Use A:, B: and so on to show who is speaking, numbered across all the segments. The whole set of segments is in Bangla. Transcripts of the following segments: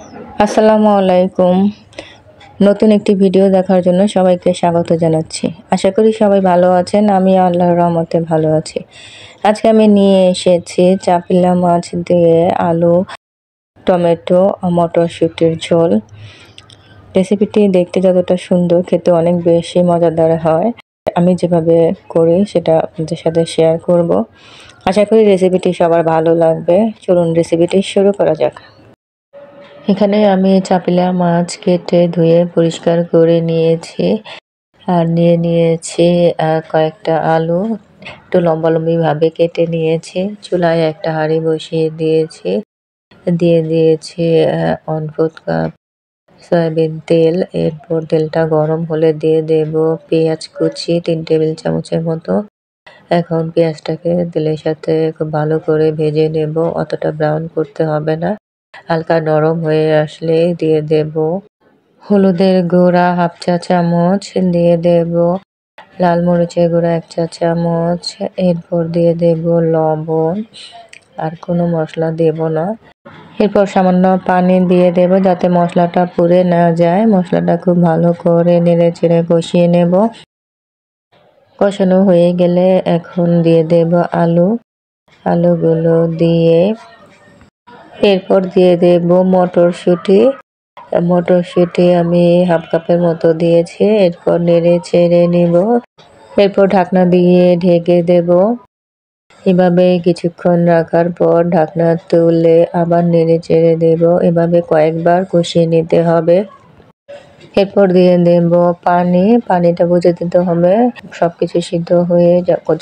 A: আসসালামু আলাইকুম। নতুন একটি ভিডিও দেখার জন্য সবাইকে স্বাগত জানাচ্ছি। আশা করি সবাই ভালো আছেন। আমি আল্লাহর রহমতে ভালো আছি। আজকে আমি নিয়ে এসেছি চাপিলা মাছ দিয়ে আলু, টমেটো, মটরশুঁটির ঝোল। রেসিপিটি দেখতে যতটা সুন্দর, খেতে অনেক বেশি মজাদার হয়। আমি যেভাবে করি সেটা আপনাদের সাথে শেয়ার করব। আশা করি রেসিপিটি সবার ভালো লাগবে। চলুন রেসিপিটি শুরু করা যাক। এখানে আমি চাপিলা মাছ কেটে ধুয়ে পরিষ্কার করে নিয়েছি আর নিয়েছি কয়েকটা আলু একটু লম্বালম্বিভাবে কেটে নিয়েছি। চুলায় একটা হাঁড়ি বসিয়ে দিয়েছি, দিয়ে দিয়েছি 1/4 কাপ সয়াবিন তেল। এরপর তেলটা গরম হলে দিয়ে দেব পেঁয়াজ কুচি 3 টেবিল চামচের মতো। এখন পেঁয়াজটাকে তেলের সাথে খুব ভালো করে ভেজে নেব, অতটা ব্রাউন করতে হবে না। হালকা নরম হয়ে আসলে দিয়ে দেব হলুদের গুঁড়া 1/2 চা চামচ, দিয়ে দেব লাল মরিচের গুঁড়া 1 চা চামচ, এরপর দিয়ে দেব লবণ, আর কোনো মশলা দেব না। এরপর সামান্য পানি দিয়ে দেব যাতে মশলাটা পুড়ে না যায়। মশলাটা খুব ভালো করে নেড়ে চেড়ে কষিয়ে নেব। কষানো হয়ে গেলে এখন দিয়ে দেব আলুগুলো দিয়ে এরপর দিয়ে দেব মটরশুঁটি আমি 1/2 কাপের মতো দিয়েছি। এরপর নেড়ে চেড়ে নিব। এরপর ঢাকনা দিয়ে ঢেকে দেব। এভাবে কিছুক্ষণ রাখার পর ঢাকনা তুলে আবার নেড়ে চেড়ে দেব। এভাবে কয়েকবার কষিয়ে নিতে হবে। এরপর দিয়ে দেব পানিটা বুঝে দিতে হবে। সবকিছু সিদ্ধ হয়ে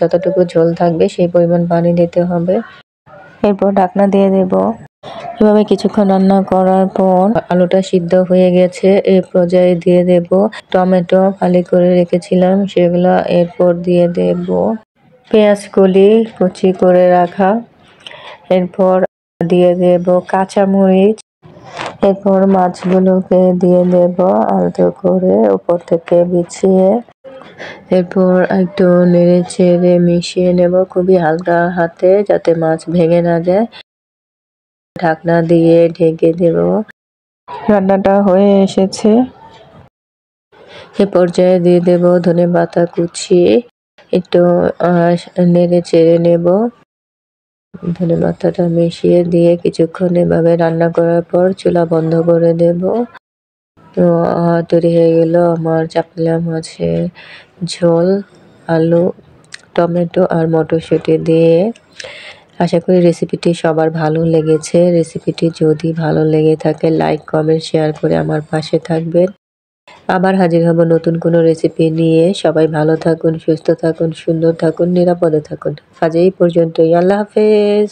A: যতটুকু ঝোল থাকবে সেই পরিমাণ পানি দিতে হবে। এরপর ঢাকনা দিয়ে দেব। এভাবে কিছুক্ষণ রান্না করার পর আলুটা সিদ্ধ হয়ে গেছে। এই পর্যায়ে দিয়ে দেব টমেটো ফালি করে রেখেছিলাম সেগুলো। এরপর দিয়ে দেব পেঁয়াজ কুচি করে রাখা। এরপর দিয়ে দেব কাঁচামরিচ। এরপর মাছগুলোকে দিয়ে দেব আলতো করে উপর থেকে বিছিয়ে। এরপর একটু নেড়ে চেড়ে মিশিয়ে নেব খুবই হালকা হাতে, যাতে মাছ ভেঙে না যায়। ঢাকনা দিয়ে ঢেকে দেব। রান্নাটা হয়ে এসেছে। এ পর্যায়ে দিয়ে দেব ধনেপাতা কুচি। একটু নেড়ে চেড়ে নেব। ধনেপাতাটা মিশিয়ে দিয়ে কিছুক্ষণ এভাবে রান্না করার পর চুলা বন্ধ করে দেব। তো তৈরি হয়ে গেল আমার চাপিলা মাছের ঝোল, আলু, টমেটো আর মটরশুঁটি দিয়ে। আশা করি রেসিপিটি সবার ভালো লেগেছে। রেসিপিটি যদি ভালো লেগে থাকে লাইক, কমেন্ট, শেয়ার করে আমার পাশে থাকবেন। আবার হাজির হব নতুন কোনো রেসিপি নিয়ে। সবাই ভালো থাকুন, সুস্থ থাকুন, সুন্দর থাকুন, নিরাপদে থাকুন। আজ এই পর্যন্তই। আল্লাহ হাফেজ।